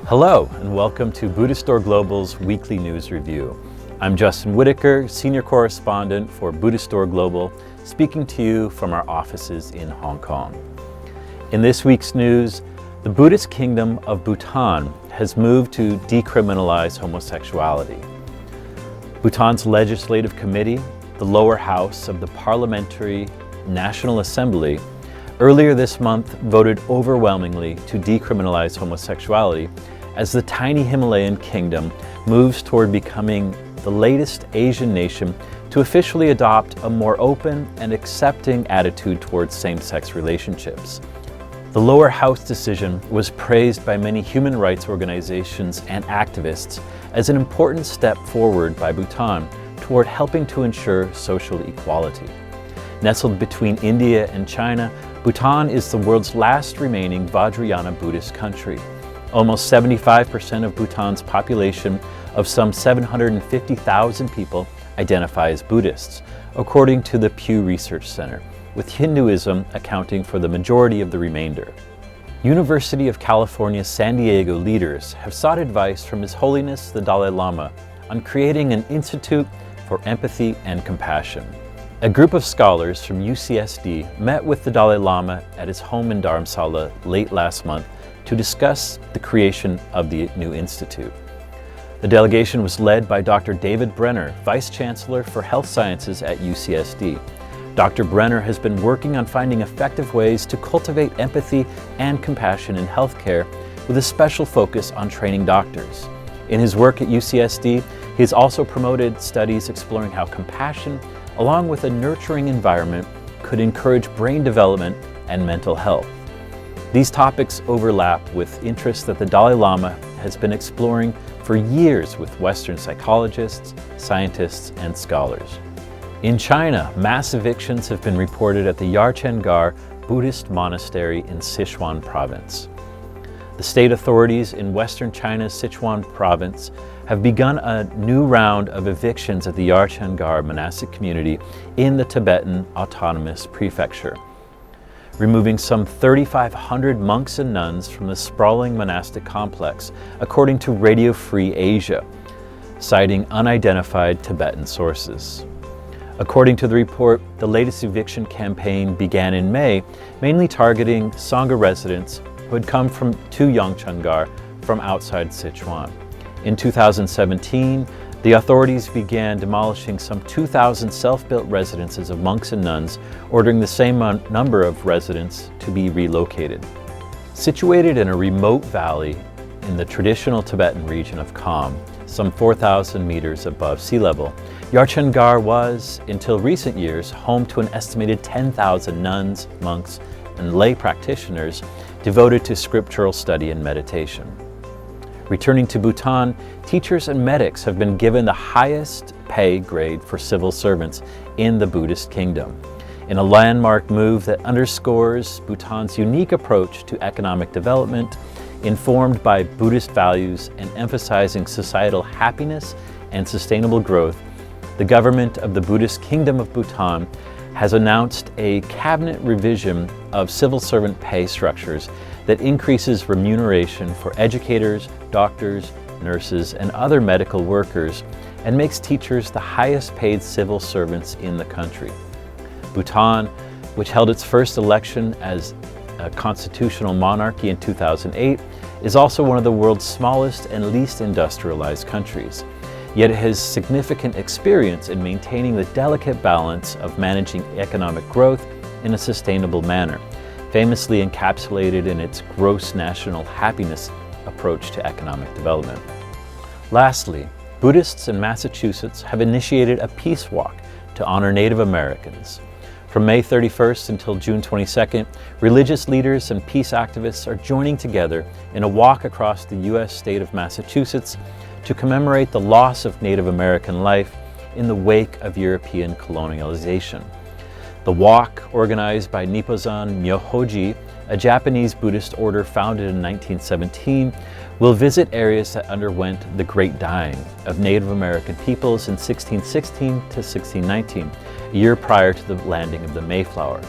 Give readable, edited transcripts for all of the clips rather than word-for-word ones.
Hello, and welcome to Buddhistdoor Global's weekly news review. I'm Justin Whitaker, Senior Correspondent for Buddhistdoor Global, speaking to you from our offices in Hong Kong. In this week's news, the Buddhist kingdom of Bhutan has moved to decriminalize homosexuality. Bhutan's legislative committee, the lower house of the Parliamentary National Assembly, earlier this month voted overwhelmingly to decriminalize homosexuality as the tiny Himalayan kingdom moves toward becoming the latest Asian nation to officially adopt a more open and accepting attitude towards same-sex relationships. The lower house decision was praised by many human rights organizations and activists as an important step forward by Bhutan toward helping to ensure social equality. Nestled between India and China, Bhutan is the world's last remaining Vajrayana Buddhist country. Almost 75% of Bhutan's population of some 750,000 people identify as Buddhists, according to the Pew Research Center, with Hinduism accounting for the majority of the remainder. University of California, San Diego leaders have sought advice from His Holiness the Dalai Lama on creating an institute for empathy and compassion. A group of scholars from UCSD met with the Dalai Lama at his home in Dharamsala late last month to discuss the creation of the new institute. The delegation was led by Dr. David Brenner, Vice Chancellor for Health Sciences at UCSD. Dr. Brenner has been working on finding effective ways to cultivate empathy and compassion in healthcare, with a special focus on training doctors. In his work at UCSD, he has also promoted studies exploring how compassion, along with a nurturing environment, could encourage brain development and mental health. These topics overlap with interests that the Dalai Lama has been exploring for years with Western psychologists, scientists, and scholars. In China, mass evictions have been reported at the Yarchen Buddhist Monastery in Sichuan province. The state authorities in Western China's Sichuan province have begun a new round of evictions at the Yarchen monastic community in the Tibetan Autonomous Prefecture, removing some 3,500 monks and nuns from the sprawling monastic complex, according to Radio Free Asia, citing unidentified Tibetan sources. According to the report, the latest eviction campaign began in May, mainly targeting Sangha residents who had come to Yangchungar from outside Sichuan. In 2017, the authorities began demolishing some 2,000 self-built residences of monks and nuns, ordering the same number of residents to be relocated. Situated in a remote valley in the traditional Tibetan region of Kham, some 4,000 meters above sea level, Yarchen was, until recent years, home to an estimated 10,000 nuns, monks, and lay practitioners devoted to scriptural study and meditation. Returning to Bhutan, teachers and medics have been given the highest pay grade for civil servants in the Buddhist kingdom, in a landmark move that underscores Bhutan's unique approach to economic development, informed by Buddhist values and emphasizing societal happiness and sustainable growth. The government of the Buddhist Kingdom of Bhutan has announced a cabinet revision of civil servant pay structures that increases remuneration for educators, doctors, nurses, and other medical workers, and makes teachers the highest paid civil servants in the country. Bhutan, which held its first election as a constitutional monarchy in 2008, is also one of the world's smallest and least industrialized countries. Yet it has significant experience in maintaining the delicate balance of managing economic growth in a sustainable manner, famously encapsulated in its gross national happiness approach to economic development. Lastly, Buddhists in Massachusetts have initiated a peace walk to honor Native Americans. From May 31st until June 22nd, religious leaders and peace activists are joining together in a walk across the U.S. state of Massachusetts to commemorate the loss of Native American life in the wake of European colonialization. The walk, organized by Nippozan Myohoji, a Japanese Buddhist order founded in 1917, will visit areas that underwent the Great Dying of Native American peoples in 1616 to 1619, a year prior to the landing of the Mayflower.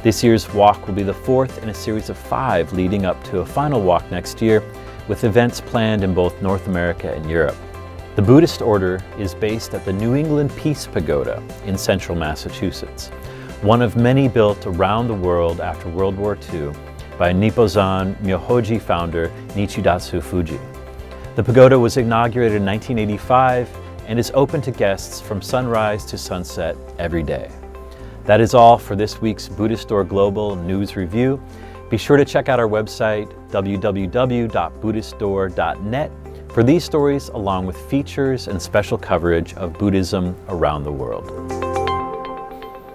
This year's walk will be the fourth in a series of 5 leading up to a final walk next year, with events planned in both North America and Europe. The Buddhist order is based at the New England Peace Pagoda in central Massachusetts, one of many built around the world after World War II by Nippozan Myohoji founder Nichidatsu Fuji. The pagoda was inaugurated in 1985 and is open to guests from sunrise to sunset every day. That is all for this week's Buddhistdoor Global News Review. Be sure to check out our website, www.buddhistdoor.net, for these stories along with features and special coverage of Buddhism around the world.